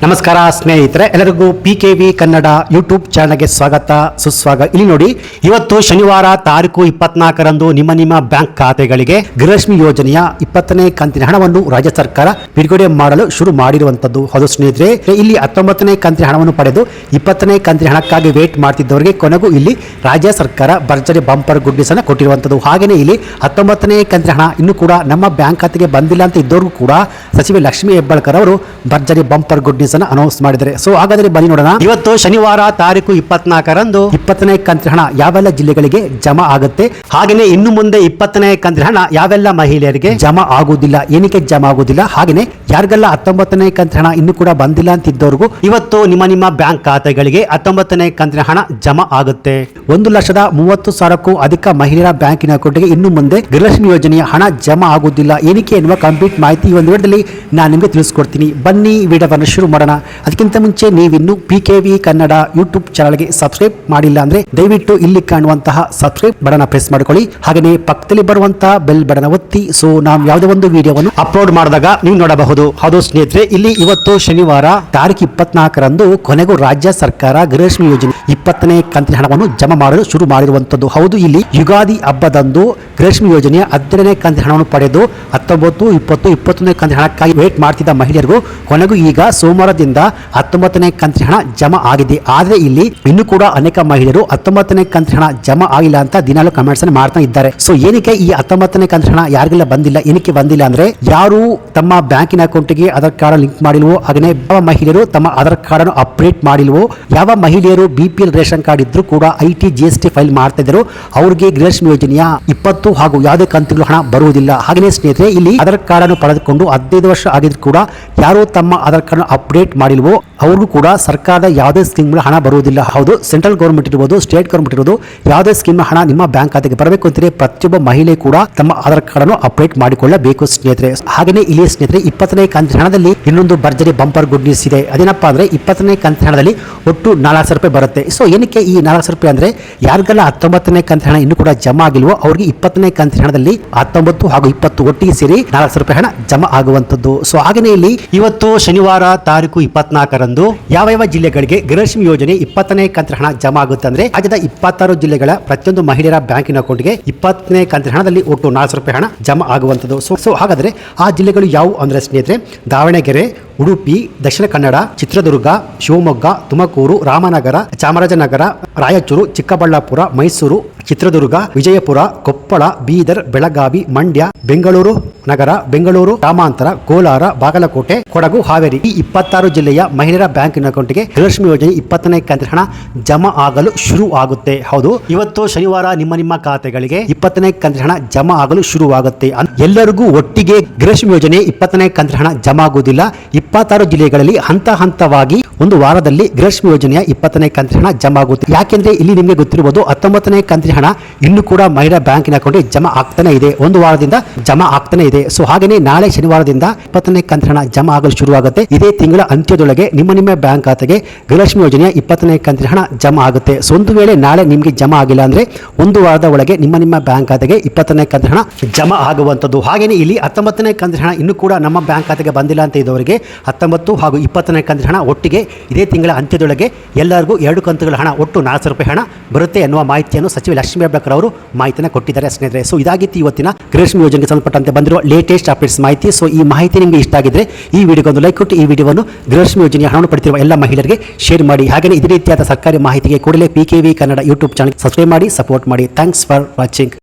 ನಮಸ್ಕಾರ ಸ್ನೇಹಿತರೆ, ಎಲ್ಲರಿಗೂ PKV ಕನ್ನಡ ಯೂಟ್ಯೂಬ್ ಚಾನಲ್ಗೆ ಸ್ವಾಗತ ಸುಸ್ವಾಗತ. ಇಲ್ಲಿ ನೋಡಿ, ಇವತ್ತು ಶನಿವಾರ ತಾರೀಕು 24ರಂದು ನಿಮ್ಮ ಬ್ಯಾಂಕ್ ಖಾತೆಗಳಿಗೆ ಗೃಹಲಕ್ಷ್ಮಿ ಯೋಜನೆಯ 20ನೇ ಕಂತಿನ ಹಣವನ್ನು ರಾಜ್ಯ ಸರ್ಕಾರ ಬಿಡುಗಡೆ ಮಾಡಲು ಶುರು ಮಾಡಿರುವಂತದ್ದು. ಹೌದು ಸ್ನೇಹಿತರೆ, ಇಲ್ಲಿ 19ನೇ ಕಂತಿನ ಹಣವನ್ನು ಪಡೆದು 20ನೇ ಕಂತಿನ ಹಣಕ್ಕಾಗಿ ವೇಟ್ ಮಾಡ್ತಿದ್ದವರಿಗೆ ಕೊನೆಗೂ ಇಲ್ಲಿ ರಾಜ್ಯ ಸರ್ಕಾರ ಭರ್ಜರಿ ಬಂಪರ್ ಗುಡ್ ನ್ಯೂಸ್ ಅನ್ನು ಕೊಟ್ಟಿರುವಂತದ್ದು. ಹಾಗೆಯೇ ಇಲ್ಲಿ 19ನೇ ಕಂತಿನ ಹಣ ಇನ್ನೂ ಕೂಡ ನಮ್ಮ ಬ್ಯಾಂಕ್ ಖಾತೆಗೆ ಬಂದಿಲ್ಲ ಅಂತ ಇದ್ದವ್ರಿಗೂ ಕೂಡ ಸಚಿವೆ ಲಕ್ಷ್ಮೀ ಹೆಬ್ಬಾಳ್ಕರ್ ಅವರು ಭರ್ಜರಿ ಬಂಪರ್ ಗುಡ್ ನ್ಯೂಸ್ ಅನೌನ್ಸ್ ಮಾಡಿದ್ದಾರೆ. ಸೊ ಹಾಗಾದ್ರೆ ಬನ್ನಿ ನೋಡೋಣ. ಇವತ್ತು ಶನಿವಾರ ತಾರೀಕು 24ರಂದು 20ನೇ ಕಂತಿನ ಹಣ ಯಾವೆಲ್ಲ ಜಿಲ್ಲೆಗಳಿಗೆ ಜಮಾ ಆಗುತ್ತೆ, ಹಾಗೇನೆ ಇನ್ನು ಮುಂದೆ 20ನೇ ಕಂತಿನ ಹಣ ಯಾವೆಲ್ಲ ಮಹಿಳೆಯರಿಗೆ ಜಮಾ ಆಗುವುದಿಲ್ಲ, ಏನಕ್ಕೆ ಜಮಾ ಆಗುವುದಿಲ್ಲ, ಹಾಗೇನೆ ಯಾರಿಗೆಲ್ಲ 19ನೇ ಕಂತಿನ ಹಣ ಇನ್ನು ಕೂಡ ಬಂದಿಲ್ಲ ಅಂತಿದ್ದವ್ರಿಗೂ ಇವತ್ತು ನಿಮ್ಮ ಬ್ಯಾಂಕ್ ಖಾತೆಗಳಿಗೆ 19ನೇ ಕಂತಿನ ಹಣ ಜಮಾ ಆಗುತ್ತೆ. 1,30,000ಕ್ಕೂ ಅಧಿಕ ಮಹಿಳೆಯರ ಬ್ಯಾಂಕಿನ ಅಕೌಂಟ್ಗೆ ಇನ್ನು ಮುಂದೆ ಗೃಹಲಕ್ಷ್ಮಿ ಯೋಜನೆಯ ಹಣ ಜಮಾ ಆಗುವುದಿಲ್ಲ, ಏನಕ್ಕೆ ಎನ್ನುವ ಕಂಪ್ಲೀಟ್ ಮಾಹಿತಿ ಈ ಒಂದು ವಿಡಿಯೋದಲ್ಲಿ ನಾನು ನಿಮಗೆ ತಿಳಿಸ್ಕೊಡ್ತೀನಿ. ಬನ್ನಿ ವಿಡಿಯೋವನ್ನು ಶುರು ಮಾಡೋಣ. ಅದಕ್ಕಿಂತ ಮುಂಚೆ ನೀವಿನ್ನು PKV ಕನ್ನಡ ಯೂಟ್ಯೂಬ್ ಚಾನಲ್ಗೆ ಸಬ್ಸ್ಕ್ರೈಬ್ ಮಾಡಿಲ್ಲ ಅಂದ್ರೆ ದಯವಿಟ್ಟು ಇಲ್ಲಿ ಕಾಣುವಂತಹ ಸಬ್ಸ್ಕ್ರೈಬ್ ಬಟನ್ ಪ್ರೆಸ್ ಮಾಡ್ಕೊಳ್ಳಿ, ಹಾಗೆಯೇ ಪಕ್ಕದಲ್ಲಿ ಬರುವಂತಹ ಬೆಲ್ ಬಟನ್ ಒತ್ತಿ. ಸೊ ನಾವು ಯಾವುದೇ ಒಂದು ವಿಡಿಯೋವನ್ನು ಅಪ್ಲೋಡ್ ಮಾಡಿದಾಗ ನೀವು ನೋಡಬಹುದು. ಹೌದು ಸ್ನೇಹಿತರೆ, ಇಲ್ಲಿ ಇವತ್ತು ಶನಿವಾರ ತಾರೀಕು 24ರಂದು ಕೊನೆಗೂ ರಾಜ್ಯ ಸರ್ಕಾರ ಗೃಹಲಕ್ಷ್ಮಿ ಯೋಜನೆ 20ನೇ ಕಂತಿನ ಹಣವನ್ನು ಜಮಾ ಮಾಡಲು ಶುರು ಮಾಡಿರುವಂತದ್ದು. ಹೌದು, ಇಲ್ಲಿ ಯುಗಾದಿ ಹಬ್ಬದಂದು ಗೃಹಲಕ್ಷ್ಮಿ ಯೋಜನೆಯ 17ನೇ ಕಂತಿನ ಹಣವನ್ನು ಪಡೆದು 19, 20, 21ನೇ ಕಂತಿನ ಹಣಕ್ಕಾಗಿ ವೇಟ್ ಮಾಡ್ತಿದ್ದ ಮಹಿಳೆಯರಿಗೂ ಕೊನೆಗೂ ಈಗ ಸೋಮವಾರದಿಂದ 19ನೇ ಕಂತಿನ ಹಣ ಜಮಾ ಆಗಿದೆ. ಆದ್ರೆ ಇಲ್ಲಿ ಇನ್ನು ಕೂಡ ಅನೇಕ ಮಹಿಳೆಯರು 19ನೇ ಕಂತಿನ ಹಣ ಜಮಾ ಆಗಿಲ್ಲ ಅಂತ ದಿನಾಲು ಕಮೆಂಟ್ಸ್ ಅನ್ನು ಮಾಡ್ತಾ ಇದ್ದಾರೆ. ಸೊ ಏನಕ್ಕೆ ಈ 19ನೇ ಕಂತಿನ ಹಣ ಯಾರಿಗೆಲ್ಲ ಬಂದಿಲ್ಲ, ಏನಕ್ಕೆ ಬಂದಿಲ್ಲ ಅಂದ್ರೆ ಯಾರು ತಮ್ಮ ಬ್ಯಾಂಕಿನ ಅಕೌಂಟ್ಗೆ ಆಧಾರ್ ಕಾರ್ಡ್ ಲಿಂಕ್ ಮಾಡಿಲ್ವೋ, ಹಾಗೆ ಯಾವ ಮಹಿಳೆಯರು ತಮ್ಮ ಆಧಾರ್ ಕಾರ್ಡ್ ಅನ್ನು ಅಪ್ಡೇಟ್ ಮಾಡಿಲ್ವೋ, ಯಾವ ಮಹಿಳೆಯರು BPL ರೇಷನ್ ಕಾರ್ಡ್ ಇದ್ರು ಕೂಡ IT GST ಫೈಲ್ ಮಾಡ್ತಾ ಇದ್ರು, ಅವ್ರಿಗೆ ಗೃಹಲಕ್ಷ್ಮಿ ಯೋಜನೆಯ 20 ಹಾಗೂ ಯಾವುದೇ ಕಂತುಗಳು ಹಣ ಬರುವುದಿಲ್ಲ. ಹಾಗೆಯೇ ಸ್ನೇಹಿತರೆ, ಇಲ್ಲಿ ಆಧಾರ್ ಕಾರ್ಡ್ ಅನ್ನು ಪಡೆದುಕೊಂಡು 15 ವರ್ಷ ಆಗಿದ್ರು ಕೂಡ ಯಾರು ತಮ್ಮ ಆಧಾರ್ ಕಾರ್ಡ್ ಅಪ್ಡೇಟ್ ಮಾಡಿಲ್ವೋ ಅವ್ರಿಗೂ ಕೂಡ ಸರ್ಕಾರದ ಯಾವುದೇ ಸ್ಕೀಮ್ ಹಣ ಬರುವುದಿಲ್ಲ. ಹೌದು, ಸೆಂಟ್ರಲ್ ಗೌರ್ಮೆಂಟ್ ಇರ್ಬೋದು, ಸ್ಟೇಟ್ ಗೌರ್ಮೆಂಟ್ ಇರ್ಬೋದು, ಯಾವುದೇ ಸ್ಕೀಮ್ ಹಣ ನಿಮ್ಮ ಬ್ಯಾಂಕ್ ಖಾತೆಗೆ ಬರಬೇಕು ಅಂತಾರೆ ಪ್ರತಿಯೊಬ್ಬ ಮಹಿಳೆ ಕೂಡ ತಮ್ಮ ಆಧಾರ್ ಕಾರ್ಡ್ ಅನ್ನು ಅಪ್ಡೇಟ್ ಮಾಡಿಕೊಳ್ಳಬೇಕು ಸ್ನೇಹಿತರೆ. ಹಾಗೆಯೇ ಇಲ್ಲಿ ಸ್ನೇಹಿತರೆ 20ನೇ ಕಂತಿನ ಹಣದಲ್ಲಿ ಇನ್ನೊಂದು ಭರ್ಜರಿ ಬಂಪರ್ ಗುಡ್ ನ್ಯೂಸ್ ಇದೆ. ಅದೇನಪ್ಪಾ ಅಂದ್ರೆ 20ನೇ ಕಂತಿನ ಹಣದಲ್ಲಿ ಒಟ್ಟು 4,000 ರೂಪಾಯಿ ಬರುತ್ತೆ. ಸೊ ಏನಕ್ಕೆ ಈ 4,000 ರೂಪಾಯಿ ಅಂದ್ರೆ ಯಾರಿಗೆಲ್ಲ 19ನೇ ಕಂತಿನ ಹಣ ಇನ್ನೂ ಕೂಡ ಜಮಾ ಆಗಿಲ್ವೋ ಅವ್ರಿಗೆ 20ನೇ ಕಂತಿನ ಹಣದಲ್ಲಿ 19 ಹಾಗೂ 20 ಒಟ್ಟಿಗೆ ಸೇರಿ 4,000 ರೂಪಾಯಿ ಹಣ ಜಮಾ ಆಗುವಂತದ್ದು. ಸೊ ಹಾಗೆಯೇ ಇಲ್ಲಿ ಇವತ್ತು ಶನಿವಾರ ತಾರೀಕು 24ರಂದು ಯಾವ ಜಿಲ್ಲೆಗಳಿಗೆ ಗೃಹಲಕ್ಷ್ಮಿ ಯೋಜನೆ 20ನೇ ಕಂತಿನ ಹಣ ಜಮಾ ಆಗುತ್ತೆ ಅಂದ್ರೆ ರಾಜ್ಯದ 26 ಜಿಲ್ಲೆಗಳ ಪ್ರತಿಯೊಂದು ಮಹಿಳೆಯರ ಬ್ಯಾಂಕಿನ ಅಕೌಂಟ್ಗೆ 20ನೇ ಕಂತಿನ ಹಣದಲ್ಲಿ ಒಟ್ಟು 4,000 ರೂಪಾಯಿ ಹಣ ಜಮಾ ಆಗುವಂತದ್ದು. ಸೊ ಹಾಗಾದ್ರೆ ಆ ಜಿಲ್ಲೆಗಳು ಯಾವುವು ಅಂದ್ರೆ ಸ್ನೇಹಿತರೆ, ದಾವಣಗೆರೆ, ಉಡುಪಿ, ದಕ್ಷಿಣ ಕನ್ನಡ, ಚಿತ್ರದುರ್ಗ, ಶಿವಮೊಗ್ಗ, ತುಮಕೂರು, ರಾಮನಗರ, ಚಾಮರಾಜನಗರ, ರಾಯಚೂರು, ಚಿಕ್ಕಬಳ್ಳಾಪುರ, ಮೈಸೂರು, ಚಿತ್ರದುರ್ಗ, ವಿಜಯಪುರ, ಕೊಪ್ಪಳ, ಬೀದರ್, ಬೆಳಗಾವಿ, ಮಂಡ್ಯ, ಬೆಂಗಳೂರು ನಗರ, ಬೆಂಗಳೂರು ಗ್ರಾಮಾಂತರ, ಕೋಲಾರ, ಬಾಗಲಕೋಟೆ, ಕೊಡಗು, ಹಾವೇರಿ ಈ 26 ಜಿಲ್ಲೆಯ ಮಹಿಳೆಯರ ಬ್ಯಾಂಕಿನ ಅಕೌಂಟ್ಗೆ ಗೃಹಲಕ್ಷ್ಮಿ ಯೋಜನೆ 20ನೇ ಕಂತಿನ ಹಣ ಜಮಾ ಆಗಲು ಶುರು ಆಗುತ್ತೆ. ಹೌದು, ಇವತ್ತು ಶನಿವಾರ ನಿಮ್ಮ ಖಾತೆಗಳಿಗೆ 20ನೇ ಕಂತಿನ ಹಣ ಜಮಾ ಆಗಲು ಶುರುವಾಗುತ್ತೆ. ಎಲ್ಲರಿಗೂ ಒಟ್ಟಿಗೆ ಗೃಹಲಕ್ಷ್ಮಿ ಯೋಜನೆ 20ನೇ ಕಂತಿನ ಹಣ ಜಮಾ ಆಗುವುದಿಲ್ಲ. 26 ಜಿಲ್ಲೆಗಳಲ್ಲಿ ಹಂತವಾಗಿ ಒಂದು ವಾರದಲ್ಲಿ ಗೃಹಲಕ್ಷ್ಮಿ ಯೋಜನೆಯ 20ನೇ ಕಂತಿನ ಹಣ ಜಮಾ ಆಗುತ್ತೆ. ಯಾಕೆಂದ್ರೆ ಇಲ್ಲಿ ನಿಮಗೆ ಗೊತ್ತಿರಬಹುದು 19ನೇ ಕಂತಿನ ಹಣ ಇನ್ನು ಕೂಡ ಮಹಿಳಾ ಬ್ಯಾಂಕಿನ ಅಕೌಂಟ್ಗೆ ಜಮಾ ಆಗ್ತಾನೆ ಇದೆ, ಒಂದು ವಾರದಿಂದ ಜಮಾ ಆಗ್ತಾನೆ ಇದೆ. ಸೊ ಹಾಗೇನೆ ನಾಳೆ ಶನಿವಾರದಿಂದ 20ನೇ ಕಂತಿನ ಹಣ ಜಮಾ ಆಗಲು ಶುರುವಾಗುತ್ತೆ. ಇದೇ ತಿಂಗಳ ಅಂತ್ಯದೊಳಗೆ ನಿಮ್ಮ ಬ್ಯಾಂಕ್ ಖಾತೆಗೆ ಗೃಹಲಕ್ಷ್ಮಿ ಯೋಜನೆಯ 20ನೇ ಕಂತಿನ ಹಣ ಜಮಾ ಆಗುತ್ತೆ. ಸೊ ಒಂದು ವೇಳೆ ನಾಳೆ ನಿಮಗೆ ಜಮಾ ಆಗಿಲ್ಲ ಅಂದ್ರೆ ಒಂದು ವಾರದ ಒಳಗೆ ನಿಮ್ಮ ಬ್ಯಾಂಕ್ ಖಾತೆಗೆ 20ನೇ ಕಂತಿನ ಹಣ ಜಮಾ ಆಗುವಂತದ್ದು. ಹಾಗೇನೆ ಇಲ್ಲಿ 19ನೇ ಕಂತಿನ ಹಣ ಇನ್ನು ಕೂಡ ನಮ್ಮ ಬ್ಯಾಂಕ್ ಖಾತೆಗೆ ಬಂದಿಲ್ಲ ಅಂತ ಇದ್ದವರಿಗೆ 19 ಹಾಗೂ 20ನೇ ಕಂತಿನ ಹಣ ಒಟ್ಟಿಗೆ ಇದೇ ತಿಂಗಳ ಅಂತ್ಯದೊಳಗೆ ಎಲ್ಲರಿಗೂ 2 ಕಂತುಗಳ ಹಣ ಒಟ್ಟು 4,000 ರೂಪಾಯಿ ಹಣ ಬರುತ್ತೆ ಎನ್ನುವ ಮಾಹಿತಿಯನ್ನು ಸಚಿವೆ ಲಕ್ಷ್ಮೀ ಹೆಬ್ಬಾಳ್ಕರ್ ಅವರು ಮಾಹಿತಿಯನ್ನು ಕೊಟ್ಟಿದ್ದಾರೆ ಸ್ನೇಹಿತರೆ. ಸೊ ಇದಾಗಿತ್ತು ಇವತ್ತಿನ ಗೃಹಲಕ್ಷ್ಮಿ ಯೋಜನೆಗೆ ಸಂಬಂಧಪಟ್ಟಂತೆ ಬಂದಿರುವ ಲೇಟೆಸ್ಟ್ ಅಪ್ಡೇಟ್ಸ್ ಮಾಹಿತಿ. ಸೊ ಈ ಮಾಹಿತಿ ನಿಮಗೆ ಇಷ್ಟ ಆಗಿದ್ರೆ ಈ ವಿಡಿಯೋಗೆ ಒಂದು ಲೈಕ್ ಕೊಟ್ಟು ಈ ವಿಡಿಯೋವನ್ನು ಗೃಹಲಕ್ಷ್ಮಿ ಯೋಜನೆಯ ಹಣವನ್ನು ಪಡೆದಿರುವ ಎಲ್ಲ ಮಹಿಳೆಯರಿಗೆ ಶೇರ್ ಮಾಡಿ. ಹಾಗೆ ಇದೇ ರೀತಿಯಾದ ಸರ್ಕಾರಿ ಮಾಹಿತಿಗೆ ಕೂಡಲೇ PKV Kannada YouTube channel subscribe ಮಾಡಿ, ಸಪೋರ್ಟ್ ಮಾಡಿ. Thanks for watching.